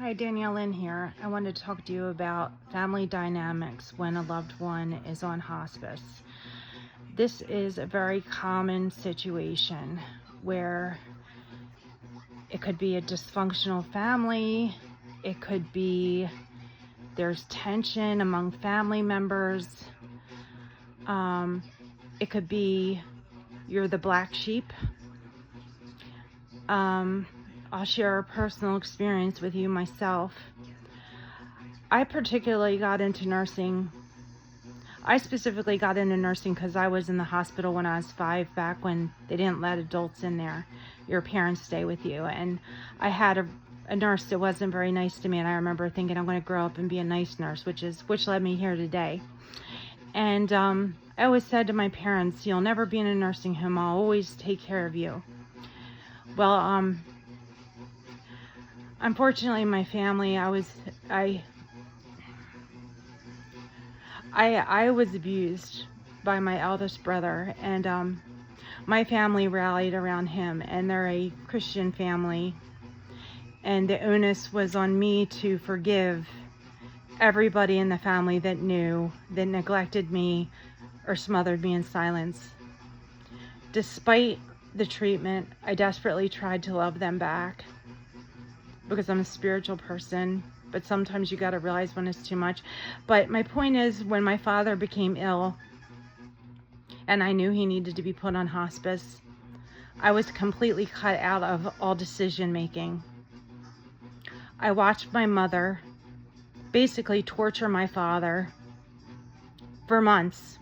Hi, Danielle Lynn here. I wanted to talk to you about family dynamics when a loved one is on hospice. This is a very common situation where it could be a dysfunctional family, it could be there's tension among family members, it could be you're the black sheep. I'll share a personal experience with you myself. I particularly got into nursing. I specifically got into nursing because I was in the hospital when I was 5, back when they didn't let adults in there. Your parents stay with you. And I had a nurse that wasn't very nice to me, and I remember thinking I'm going to grow up and be a nice nurse, which led me here today. And I always said to my parents, you'll never be in a nursing home. I'll always take care of you. Well, unfortunately, my family, I was abused by my eldest brother, and my family rallied around him, and they're a Christian family, and the onus was on me to forgive everybody in the family that neglected me or smothered me in silence. Despite the treatment, I desperately tried to love them back because I'm a spiritual person, but sometimes you got to realize when it's too much. But my point is, when my father became ill and I knew he needed to be put on hospice, I was completely cut out of all decision making. I watched my mother basically torture my father for months,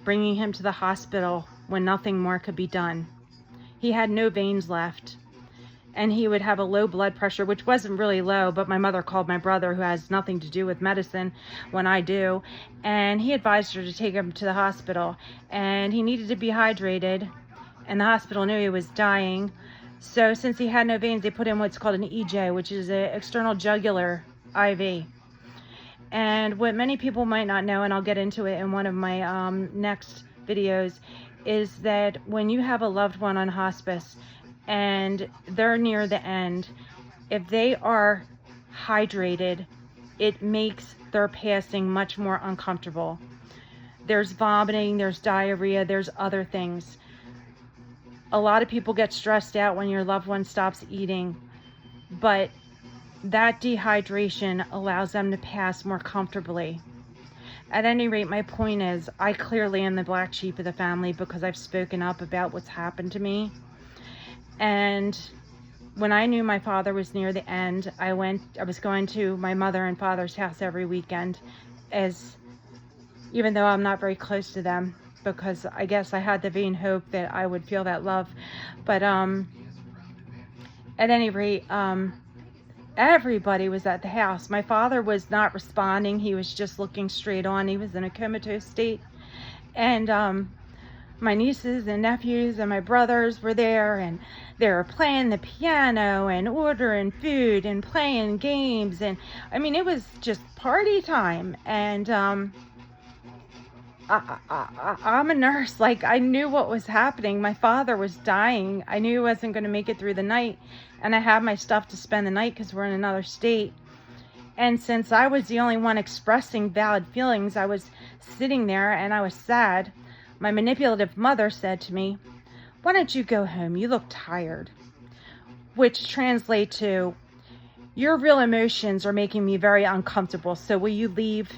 bringing him to the hospital when nothing more could be done. He had no veins left, and he would have a low blood pressure, which wasn't really low, but my mother called my brother, who has nothing to do with medicine when I do, and he advised her to take him to the hospital, and he needed to be hydrated, and the hospital knew he was dying. So since he had no veins, they put in what's called an EJ, which is an external jugular IV. And what many people might not know, and I'll get into it in one of my next videos, is that when you have a loved one on hospice and they're near the end, if they are hydrated, it makes their passing much more uncomfortable. There's vomiting, there's diarrhea, there's other things. A lot of people get stressed out when your loved one stops eating, but that dehydration allows them to pass more comfortably. At any rate, my point is, I clearly am the black sheep of the family because I've spoken up about what's happened to me. And when I knew my father was near the end, I was going to my mother and father's house every weekend, even though I'm not very close to them, because I guess I had the vain hope that I would feel that love. But at any rate, everybody was at the house. My father was not responding. He was just looking straight on. He was in a comatose state. And my nieces and nephews and my brothers were there, and they were playing the piano and ordering food and playing games. And I mean, it was just party time. And I'm a nurse. Like, I knew what was happening. My father was dying. I knew he wasn't going to make it through the night. And I had my stuff to spend the night because we're in another state. And since I was the only one expressing valid feelings, I was sitting there and I was sad. My manipulative mother said to me, "Why don't you go home? You look tired." Which translates to, "Your real emotions are making me very uncomfortable, so will you leave?"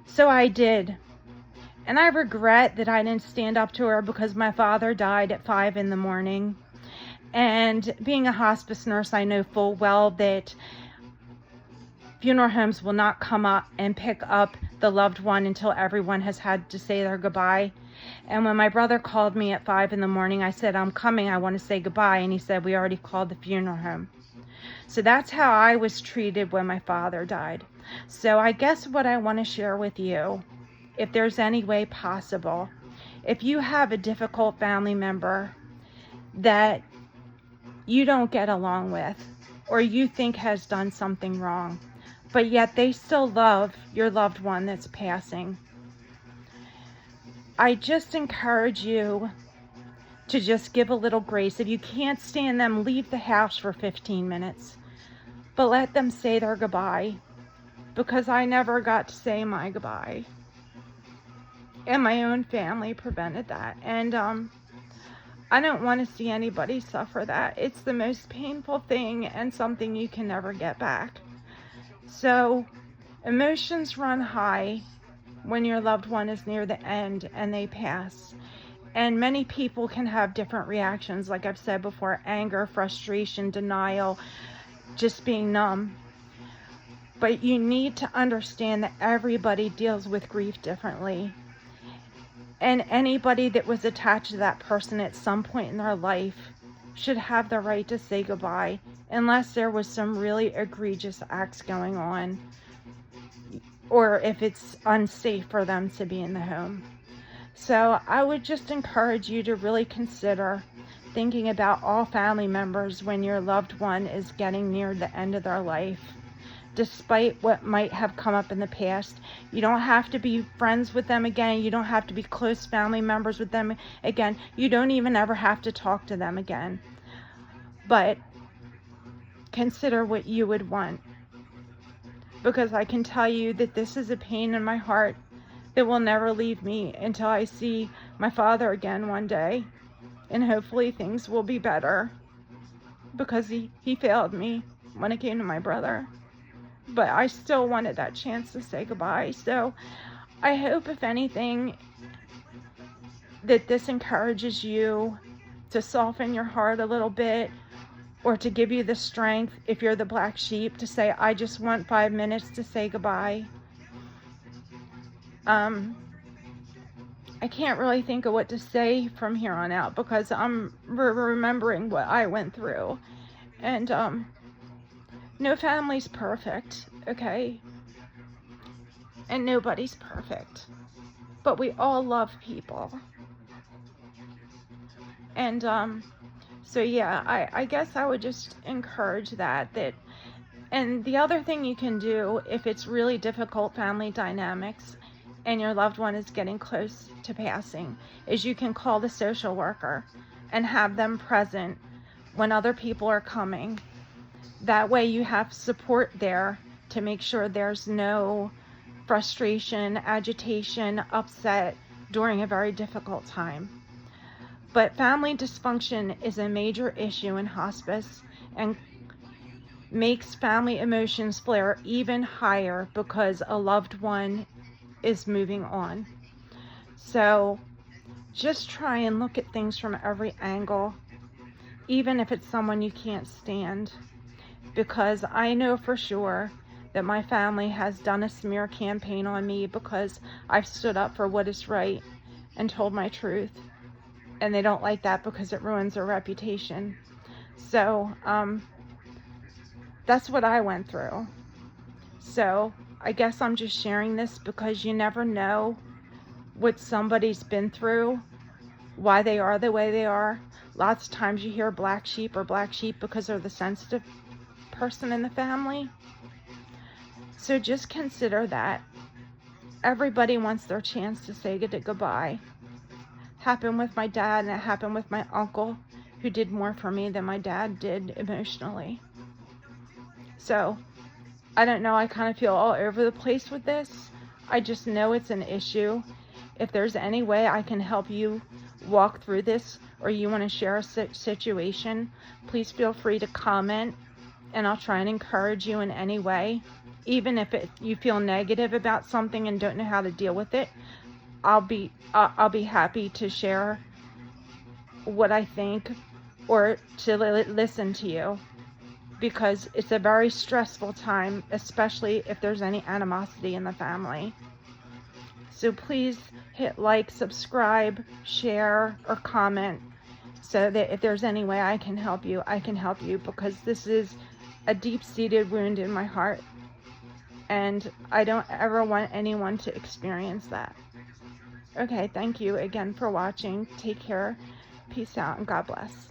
So I did. And I regret that I didn't stand up to her, because my father died at 5 in the morning. And being a hospice nurse, I know full well that funeral homes will not come up and pick up the loved one until everyone has had to say their goodbye. And when my brother called me at 5 in the morning, I said, "I'm coming, I want to say goodbye." And he said, "We already called the funeral home." So that's how I was treated when my father died. So I guess what I want to share with you, if there's any way possible, if you have a difficult family member that you don't get along with, or you think has done something wrong, but yet they still love your loved one that's passing, I just encourage you to just give a little grace. If you can't stand them, leave the house for 15 minutes. but let them say their goodbye, because I never got to say my goodbye. And my own family prevented that. And I don't want to see anybody suffer that. It's the most painful thing and something you can never get back. So emotions run high when your loved one is near the end and they pass. And many people can have different reactions, like I've said before: anger, frustration, denial, just being numb. But you need to understand that everybody deals with grief differently. And anybody that was attached to that person at some point in their life should have the right to say goodbye, unless there was some really egregious acts going on, or if it's unsafe for them to be in the home. So I would just encourage you to really consider thinking about all family members when your loved one is getting near the end of their life. Despite what might have come up in the past, you don't have to be friends with them again. You don't have to be close family members with them again. You don't even ever have to talk to them again. But consider what you would want, because I can tell you that this is a pain in my heart that will never leave me until I see my father again one day. And hopefully things will be better, because he failed me when it came to my brother. But I still wanted that chance to say goodbye. So I hope, if anything, that this encourages you to soften your heart a little bit, or to give you the strength, if you're the black sheep, to say, I just want 5 minutes to say goodbye. I can't really think of what to say from here on out, because I'm remembering what I went through. And no family's perfect, okay? And nobody's perfect. But we all love people. And so yeah, I guess I would just encourage that. And the other thing you can do, if it's really difficult family dynamics and your loved one is getting close to passing, is you can call the social worker and have them present when other people are coming. That way you have support there to make sure there's no frustration, agitation, upset during a very difficult time. But family dysfunction is a major issue in hospice and makes family emotions flare even higher because a loved one is moving on. So just try and look at things from every angle, even if it's someone you can't stand. Because I know for sure that my family has done a smear campaign on me because I've stood up for what is right and told my truth. And they don't like that because it ruins their reputation. So that's what I went through. So I guess I'm just sharing this because you never know what somebody's been through, why they are the way they are. Lots of times you hear black sheep because they're the sensitive person in the family. So just consider that. Everybody wants their chance to say goodbye. Happened with my dad, and it happened with my uncle, who did more for me than my dad did emotionally. So I don't know, I kind of feel all over the place with this. I just know it's an issue. If there's any way I can help you walk through this, or you want to share a situation, please feel free to comment, and I'll try and encourage you in any way. Even if you feel negative about something and don't know how to deal with it, I'll be happy to share what I think, or to listen to you, because it's a very stressful time, especially if there's any animosity in the family. So please hit like, subscribe, share, or comment, so that if there's any way I can help you, I can help you, because this is a deep-seated wound in my heart, and I don't ever want anyone to experience that. Okay, thank you again for watching. Take care, peace out, and God bless.